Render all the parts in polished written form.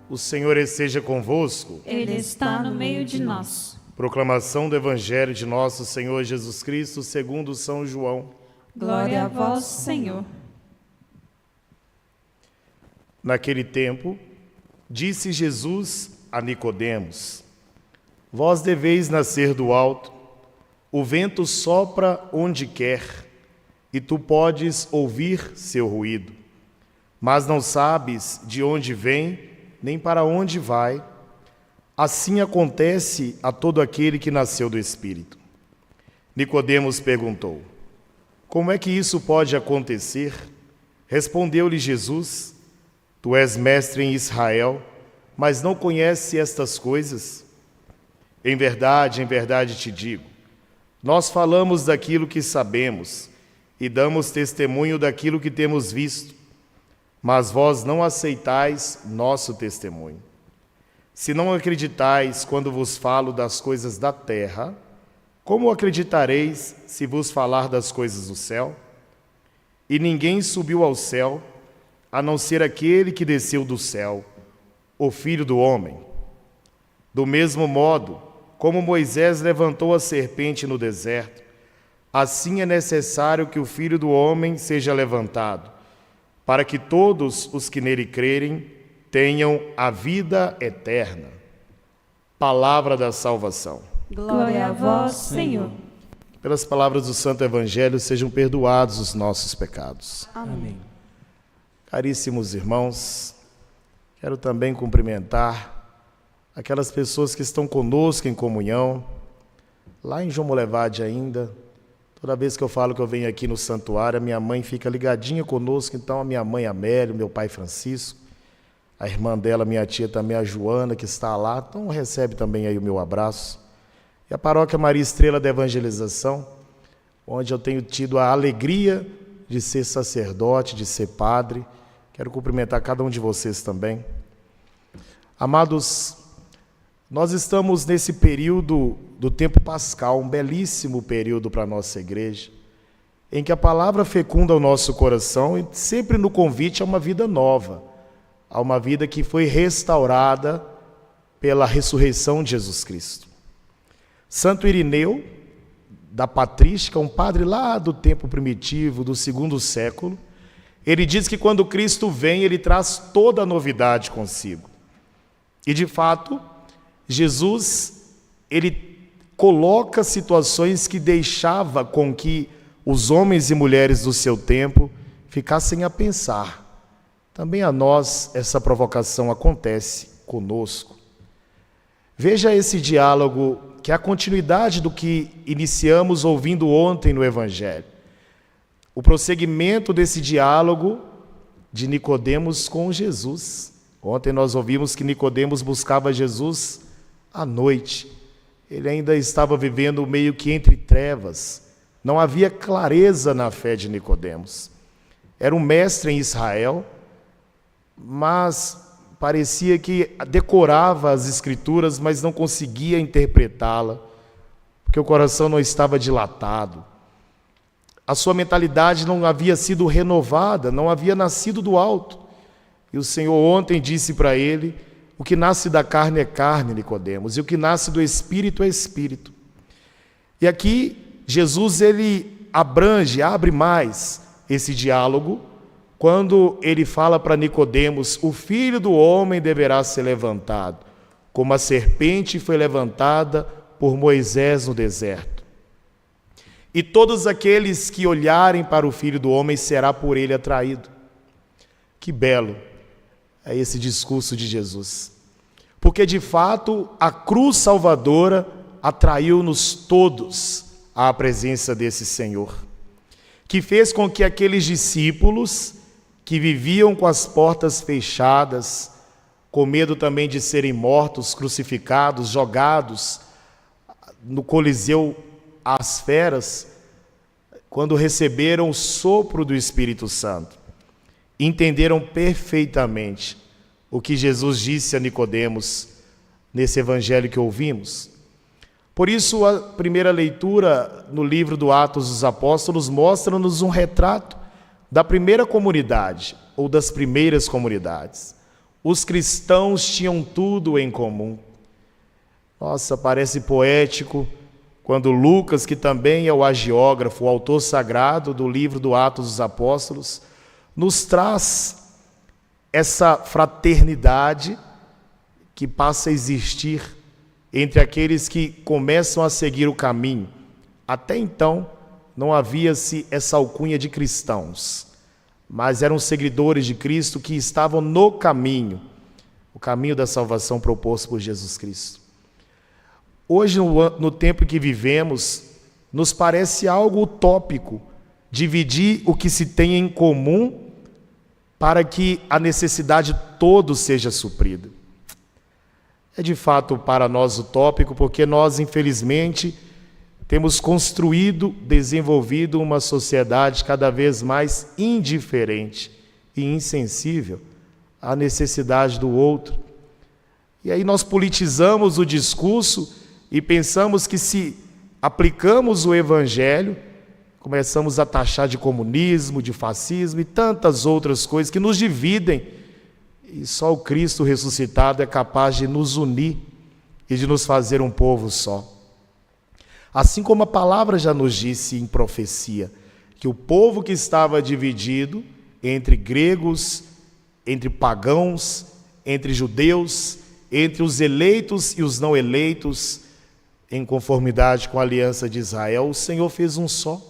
O Senhor esteja convosco. Ele está no meio de nós. Proclamação do Evangelho de nosso Senhor Jesus Cristo segundo São João. Glória a vós, Senhor. Naquele tempo, disse Jesus a Nicodemos: Vós deveis nascer do alto. O vento sopra onde quer, e tu podes ouvir seu ruído, mas não sabes de onde vem, nem para onde vai. Assim acontece a todo aquele que nasceu do Espírito. Nicodemos perguntou: Como é que isso pode acontecer? Respondeu-lhe Jesus: Tu és mestre em Israel, mas não conheces estas coisas? Em verdade te digo, nós falamos daquilo que sabemos e damos testemunho daquilo que temos visto, mas vós não aceitais nosso testemunho. Se não acreditais quando vos falo das coisas da terra, como acreditareis se vos falar das coisas do céu? E ninguém subiu ao céu, a não ser aquele que desceu do céu, o Filho do Homem. Do mesmo modo, como Moisés levantou a serpente no deserto, assim é necessário que o Filho do Homem seja levantado, para que todos os que nele crerem tenham a vida eterna. Palavra da salvação. Glória a vós, Senhor. Pelas palavras do Santo Evangelho sejam perdoados os nossos pecados. Amém. Caríssimos irmãos, quero também cumprimentar aquelas pessoas que estão conosco em comunhão, lá em João Molevade ainda. Toda vez que eu falo que eu venho aqui no santuário, a minha mãe fica ligadinha conosco, então a minha mãe Amélia, meu pai Francisco, a irmã dela, minha tia também, a Joana, que está lá, então recebe também aí o meu abraço. E a Paróquia Maria Estrela da Evangelização, onde eu tenho tido a alegria de ser sacerdote, de ser padre. Quero cumprimentar cada um de vocês também. Amados, nós estamos nesse período do tempo pascal, um belíssimo período para a nossa igreja, em que a palavra fecunda o nosso coração e sempre no convite a uma vida nova, a uma vida que foi restaurada pela ressurreição de Jesus Cristo. Santo Irineu, da Patrística, um padre lá do tempo primitivo, do 2º século, ele diz que quando Cristo vem, ele traz toda a novidade consigo. E, de fato, Jesus, ele coloca situações que deixava com que os homens e mulheres do seu tempo ficassem a pensar. Também a nós essa provocação acontece conosco. Veja esse diálogo, que é a continuidade do que iniciamos ouvindo ontem no Evangelho. O prosseguimento desse diálogo de Nicodemos com Jesus. Ontem nós ouvimos que Nicodemos buscava Jesus à noite. Ele ainda estava vivendo meio que entre trevas. Não havia clareza na fé de Nicodemos. Era um mestre em Israel, mas parecia que decorava as Escrituras, mas não conseguia interpretá-la, porque o coração não estava dilatado. A sua mentalidade não havia sido renovada, não havia nascido do alto. E o Senhor ontem disse para ele: o que nasce da carne é carne, Nicodemos, e o que nasce do Espírito é Espírito. E aqui Jesus ele abre mais esse diálogo, quando ele fala para Nicodemos: o Filho do Homem deverá ser levantado, como a serpente foi levantada por Moisés no deserto. E todos aqueles que olharem para o Filho do Homem será por ele atraído. Que belo é esse discurso de Jesus. Porque, de fato, a cruz salvadora atraiu-nos todos à presença desse Senhor, que fez com que aqueles discípulos que viviam com as portas fechadas, com medo também de serem mortos, crucificados, jogados no Coliseu às feras, quando receberam o sopro do Espírito Santo, entenderam perfeitamente o que Jesus disse a Nicodemos nesse evangelho que ouvimos. Por isso, a primeira leitura no livro do Atos dos Apóstolos mostra-nos um retrato da primeira comunidade, ou das primeiras comunidades. os cristãos tinham tudo em comum. Nossa, parece poético quando Lucas, que também é o agiógrafo, o autor sagrado do livro do Atos dos Apóstolos, nos traz essa fraternidade que passa a existir entre aqueles que começam a seguir o caminho. Até então, não havia-se essa alcunha de cristãos, mas eram seguidores de Cristo que estavam no caminho, o caminho da salvação proposto por Jesus Cristo. Hoje, no tempo em que vivemos, nos parece algo utópico dividir o que se tem em comum para que a necessidade de todos seja suprida. É de fato para nós utópico, porque nós, infelizmente, temos construído, desenvolvido uma sociedade cada vez mais indiferente e insensível à necessidade do outro. E aí nós politizamos o discurso e pensamos que, se aplicamos o Evangelho, começamos a taxar de comunismo, de fascismo e tantas outras coisas que nos dividem. E só o Cristo ressuscitado é capaz de nos unir e de nos fazer um povo só. Assim como a palavra já nos disse em profecia, que o povo que estava dividido entre gregos, entre pagãos, entre judeus, entre os eleitos e os não eleitos, em conformidade com a aliança de Israel, o Senhor fez um só.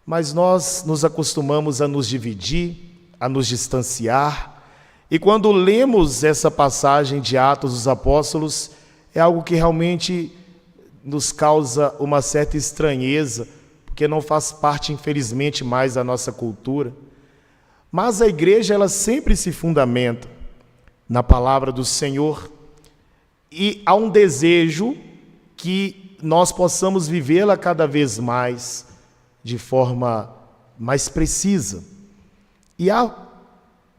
Mas nós nos acostumamos a nos dividir, a nos distanciar, e quando lemos essa passagem de Atos dos Apóstolos, é algo que realmente nos causa uma certa estranheza, porque não faz parte, infelizmente, mais da nossa cultura. Mas a igreja, ela sempre se fundamenta na palavra do Senhor, e há um desejo que nós possamos vivê-la cada vez mais, de forma mais precisa. E há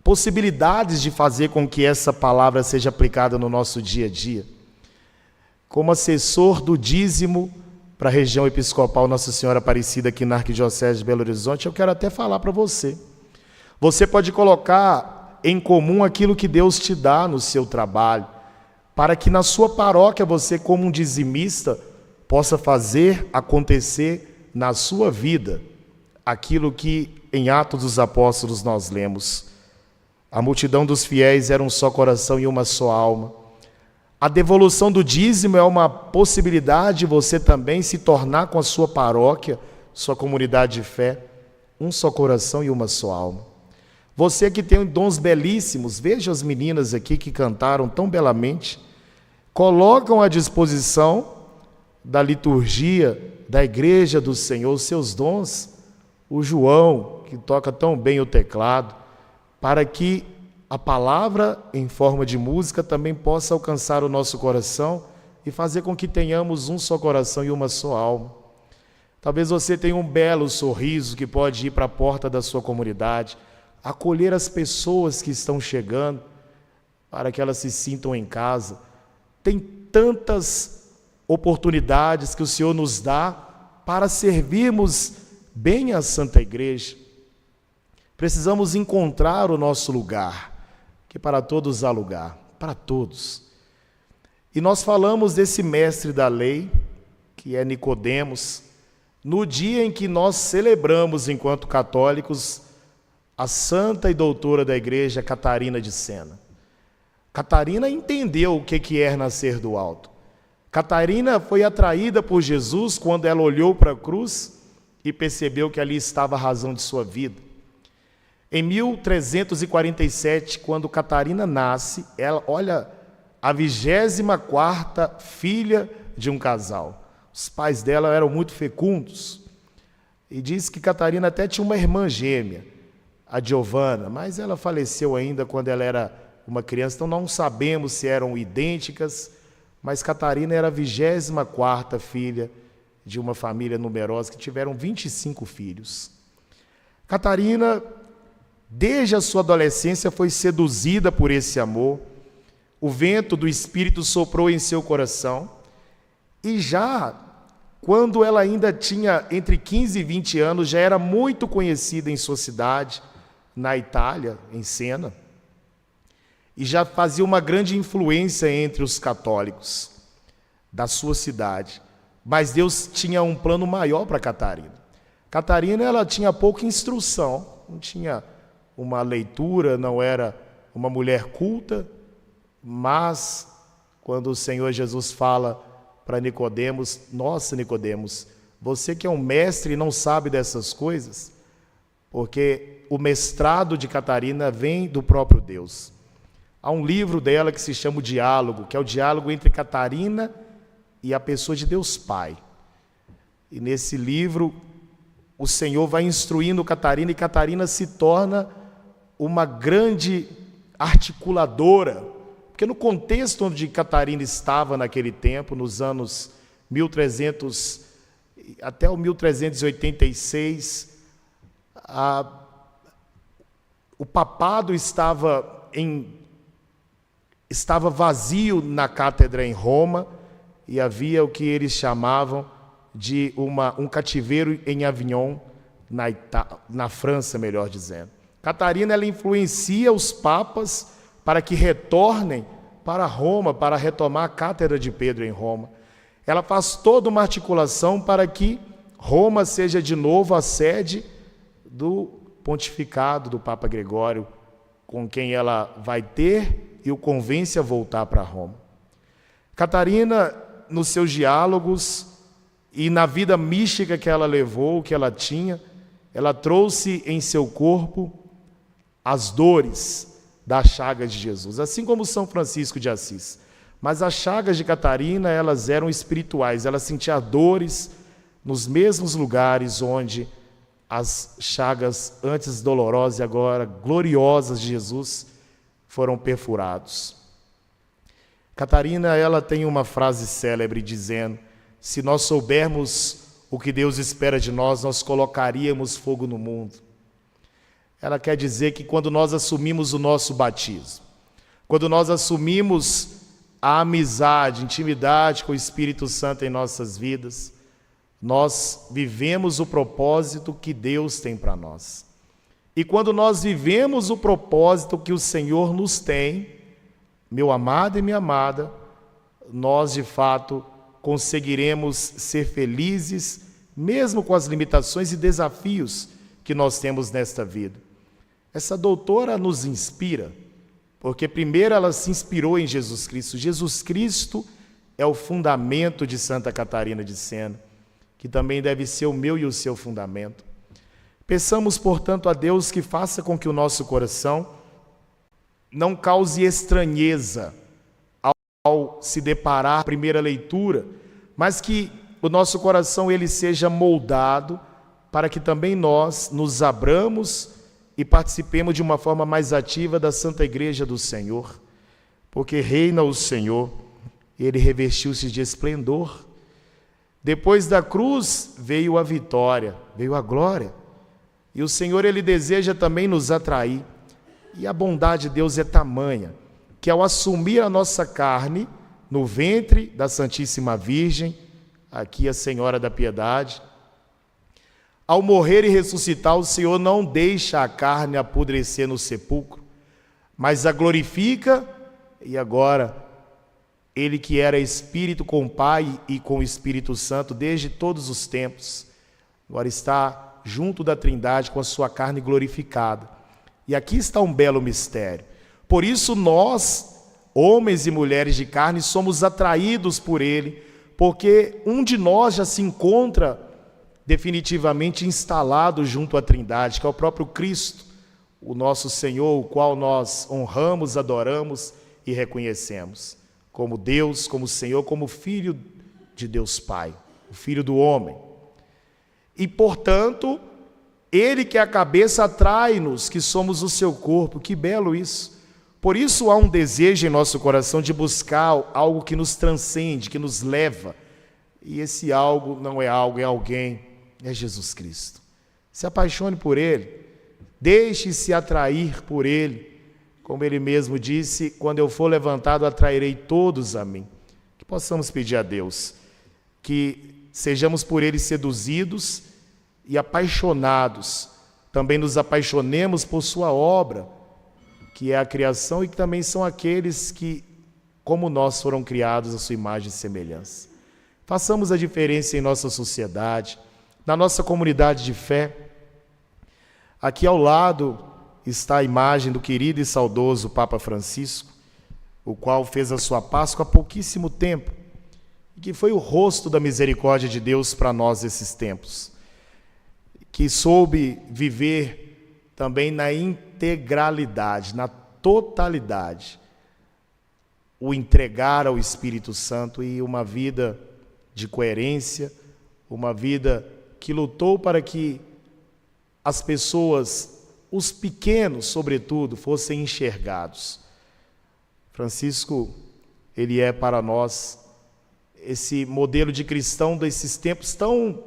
possibilidades de fazer com que essa palavra seja aplicada no nosso dia a dia. Como assessor do dízimo para a região episcopal Nossa Senhora Aparecida aqui na Arquidiocese de Belo Horizonte, eu quero até falar para você. Você pode colocar em comum aquilo que Deus te dá no seu trabalho, para que na sua paróquia você, como um dizimista, possa fazer acontecer na sua vida aquilo que em Atos dos Apóstolos nós lemos. A multidão dos fiéis era um só coração e uma só alma. A devolução do dízimo é uma possibilidade de você também se tornar, com a sua paróquia, sua comunidade de fé, um só coração e uma só alma. Você que tem dons belíssimos, veja as meninas aqui que cantaram tão belamente, colocam à disposição da liturgia da Igreja do Senhor os seus dons. O João, que toca tão bem o teclado, para que a palavra em forma de música também possa alcançar o nosso coração e fazer com que tenhamos um só coração e uma só alma. Talvez você tenha um belo sorriso que pode ir para a porta da sua comunidade, acolher as pessoas que estão chegando, para que elas se sintam em casa. Tem tantas oportunidades que o Senhor nos dá para servirmos bem a Santa Igreja. Precisamos encontrar o nosso lugar, que para todos há lugar, para todos. E nós falamos desse mestre da lei, que é Nicodemos, no dia em que nós celebramos, enquanto católicos, a santa e doutora da igreja, Catarina de Sena. Catarina entendeu o que é nascer do alto. Catarina foi atraída por Jesus quando ela olhou para a cruz e percebeu que ali estava a razão de sua vida. Em 1347, quando Catarina nasce, ela, olha, a 24ª filha de um casal. Os pais dela eram muito fecundos. E diz que Catarina até tinha uma irmã gêmea, a Giovana, mas ela faleceu ainda quando ela era uma criança, então não sabemos se eram idênticas, mas Catarina era a 24ª filha de uma família numerosa, que tiveram 25 filhos. Catarina, desde a sua adolescência, foi seduzida por esse amor. O vento do Espírito soprou em seu coração. E já, quando ela ainda tinha entre 15 e 20 anos, já era muito conhecida em sua cidade, na Itália, em Siena. e já fazia uma grande influência entre os católicos da sua cidade. Mas Deus tinha um plano maior para Catarina. Catarina, ela tinha pouca instrução, não tinha uma leitura, não era uma mulher culta, mas quando o Senhor Jesus fala para Nicodemos: nossa, Nicodemos, você que é um mestre e não sabe dessas coisas, porque o mestrado de Catarina vem do próprio Deus. Há um livro dela que se chama O Diálogo, que é o diálogo entre Catarina e a pessoa de Deus Pai. E nesse livro, o Senhor vai instruindo Catarina, e Catarina se torna uma grande articuladora, porque no contexto onde Catarina estava naquele tempo, nos anos 1300 até o 1386, o papado estava vazio na cátedra em Roma, e havia o que eles chamavam de um cativeiro em Avignon, na França, melhor dizendo. Catarina, ela influencia os papas para que retornem para Roma, para retomar a cátedra de Pedro em Roma. Ela faz toda uma articulação para que Roma seja de novo a sede do pontificado do Papa Gregório, com quem ela vai ter e o convence a voltar para Roma. Catarina, nos seus diálogos e na vida mística que ela levou, que ela tinha, ela trouxe em seu corpo as dores das chagas de Jesus, assim como São Francisco de Assis. Mas as chagas de Catarina, elas eram espirituais, ela sentia dores nos mesmos lugares onde as chagas antes dolorosas e agora gloriosas de Jesus foram perfurados. Catarina, ela tem uma frase célebre dizendo: se nós soubermos o que Deus espera de nós, nós colocaríamos fogo no mundo. Ela quer dizer que quando nós assumimos o nosso batismo, quando nós assumimos a amizade, intimidade com o Espírito Santo em nossas vidas, nós vivemos o propósito que Deus tem para nós. E quando nós vivemos o propósito que o Senhor nos tem, meu amado e minha amada, nós de fato conseguiremos ser felizes, mesmo com as limitações e desafios que nós temos nesta vida. Essa doutora nos inspira, porque primeiro ela se inspirou em Jesus Cristo. Jesus Cristo é o fundamento de Santa Catarina de Sena, que também deve ser o meu e o seu fundamento. Peçamos, portanto, a Deus que faça com que o nosso coração não cause estranheza ao se deparar com a primeira leitura, mas que o nosso coração ele seja moldado para que também nós nos abramos e participemos de uma forma mais ativa da Santa Igreja do Senhor, porque reina o Senhor, ele revestiu-se de esplendor. Depois da cruz veio a vitória, veio a glória, e o Senhor ele deseja também nos atrair, e a bondade de Deus é tamanha, que ao assumir a nossa carne no ventre da Santíssima Virgem, aqui a Senhora da Piedade, ao morrer e ressuscitar, o Senhor não deixa a carne apodrecer no sepulcro, mas a glorifica, e agora, Ele que era Espírito com o Pai e com o Espírito Santo desde todos os tempos, agora está junto da Trindade com a sua carne glorificada. E aqui está um belo mistério. Por isso nós, homens e mulheres de carne, somos atraídos por Ele, porque um de nós já se encontra definitivamente instalado junto à Trindade, que é o próprio Cristo, o nosso Senhor, o qual nós honramos, adoramos e reconhecemos como Deus, como Senhor, como Filho de Deus Pai, o Filho do homem. E, portanto, Ele que é a cabeça atrai-nos, que somos o seu corpo. Que belo isso! Por isso há um desejo em nosso coração de buscar algo que nos transcende, que nos leva. E esse algo não é algo, é alguém, é Jesus Cristo. Se apaixone por Ele, deixe-se atrair por Ele. Como Ele mesmo disse, quando eu for levantado, atrairei todos a mim. Que possamos pedir a Deus que sejamos por Ele seduzidos e apaixonados. Também nos apaixonemos por sua obra, que é a criação e que também são aqueles que, como nós, foram criados à sua imagem e semelhança. Façamos a diferença em nossa sociedade, na nossa comunidade de fé. Aqui ao lado está a imagem do querido e saudoso Papa Francisco, o qual fez a sua Páscoa há pouquíssimo tempo, e que foi o rosto da misericórdia de Deus para nós esses tempos, que soube viver também na integralidade, na totalidade, o entregar ao Espírito Santo e uma vida de coerência, uma vida que lutou para que as pessoas, os pequenos, sobretudo, fossem enxergados. Francisco, ele é para nós esse modelo de cristão desses tempos tão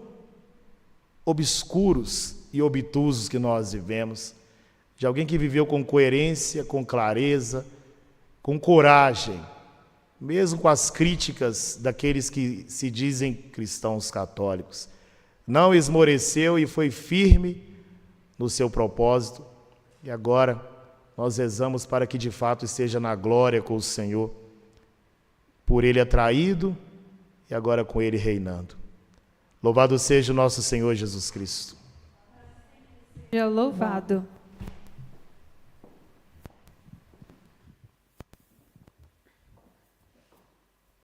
obscuros e obtusos que nós vivemos, de alguém que viveu com coerência, com clareza, com coragem, mesmo com as críticas daqueles que se dizem cristãos católicos. Não esmoreceu e foi firme no seu propósito, e agora nós rezamos para que de fato esteja na glória com o Senhor, por Ele atraído e agora com Ele reinando. Louvado seja o nosso Senhor Jesus Cristo. Seja louvado.